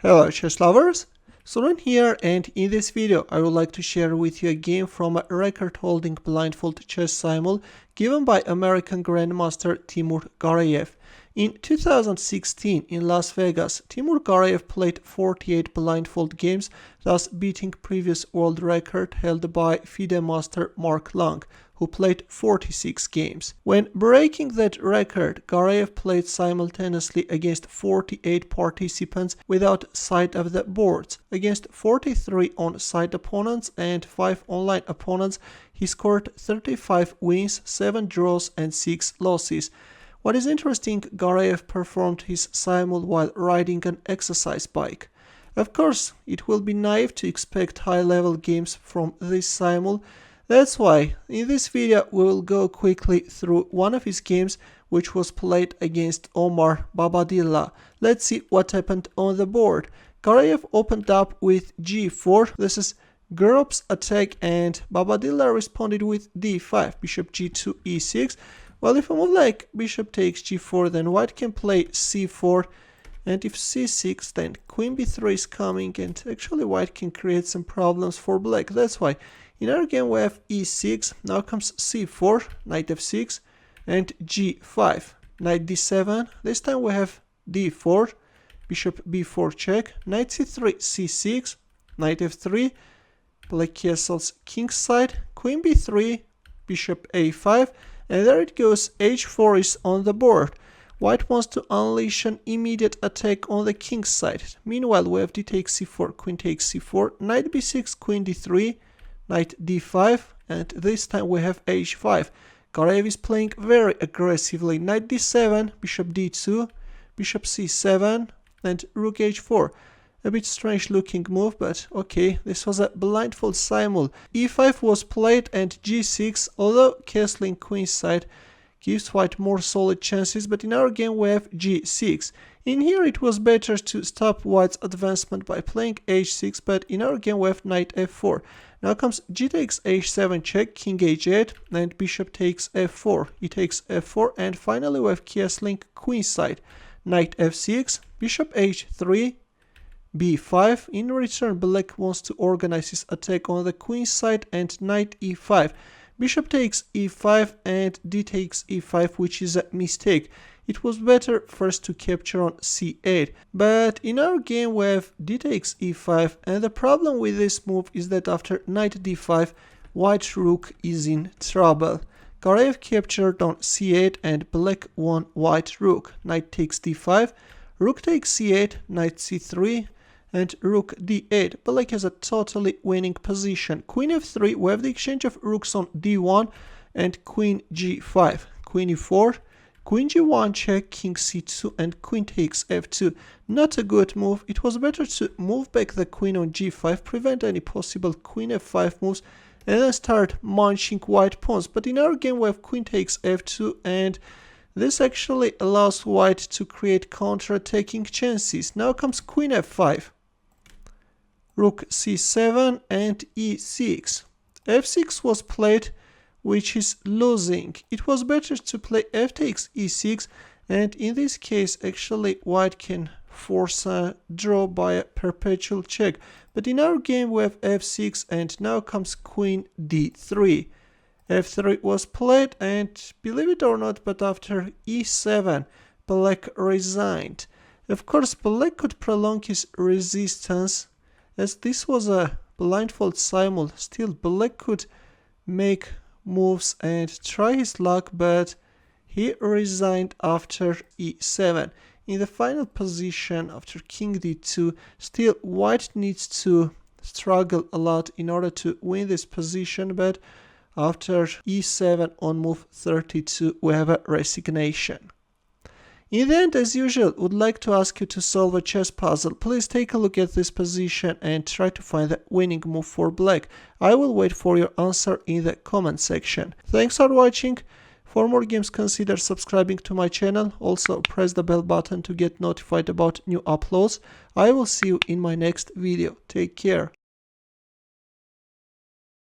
Hello chess lovers, Suren here, and in this video I would like to share with you a game from a record-holding blindfold chess simul given by American Grandmaster Timur Gareyev. In 2016 in Las Vegas, Timur Gareyev played 48 blindfold games, thus beating previous world record held by FIDE master Marc Lang, who played 46 games. When breaking that record, Gareyev played simultaneously against 48 participants without sight of the boards. Against 43 on-site opponents and 5 online opponents, he scored 35 wins, 7 draws and 6 losses. What is interesting, Gareyev performed his simul while riding an exercise bike. Of course, it will be naive to expect high-level games from this simul. That's why in this video we will go quickly through one of his games which was played against Omar Bobadilla. Let's see what happened on the board. Gareyev opened up with g4. This is Grob's attack, and Bobadilla responded with d5, bishop g2, e6. Well, if a move like bishop takes g4, then white can play c4, and if c6, then queen b3 is coming, and actually white can create some problems for black. That's why in our game we have e6, now comes c4, knight f6, and g5, knight d7. This time we have d4, bishop b4 check, knight c3, c6, knight f3, black castles king's side, queen b3, bishop a5, and there it goes, h4 is on the board. White wants to unleash an immediate attack on the king's side. Meanwhile, we have d takes c4, queen takes c4, knight b6, queen d3, knight d5, and this time we have h5. Gareyev is playing very aggressively. Knight d7, bishop d2, bishop c7, and rook h4. A bit strange looking move, but okay, this was a blindfold simul. e5 was played and g6, although castling queen's side gives white more solid chances, but in our game we have g6. In here it was better to stop white's advancement by playing h6, but in our game we have knight f4. Now comes g takes h7 check, king h8, and bishop takes f4, e takes f4, and finally we have castling queen's side. Knight f6, bishop h3, b5. In return, black wants to organize his attack on the queen's side, and knight e5. Bishop takes e5 and d takes e5, which is a mistake. It was better first to capture on c8, but in our game we have d takes e5, and the problem with this move is that after knight d5, white rook is in trouble. Gareyev captured on c8 and black won white rook. Knight takes d5, rook takes c8, knight c3, and rook d8. Black has a totally winning position. Queen f3, we have the exchange of rooks on d1 and queen g5. Queen e4, queen g1 check, king c2, and queen takes f2. Not a good move. It was better to move back the queen on g5, prevent any possible queen f5 moves, and then start munching white pawns. But in our game we have queen takes f2, and this actually allows white to create counter-attacking chances. Now comes queen f5. Rook c7 and e6. f6 was played, which is losing. It was better to play f takes e6, and in this case actually white can force a draw by a perpetual check. But in our game we have f6, and now comes queen d3. f3 was played, and believe it or not, but after e7 black resigned. Of course, black could prolong his resistance, as this was a blindfold simul. Still, black could make moves and try his luck, but he resigned after e7. In the final position after king d2, still white needs to struggle a lot in order to win this position, but after e7 on move 32 we have a resignation. In the end, as usual, would like to ask you to solve a chess puzzle. Please take a look at this position and try to find the winning move for black. I will wait for your answer in the comment section. Thanks for watching. For more games, consider subscribing to my channel. Also, press the bell button to get notified about new uploads. I will see you in my next video. Take care.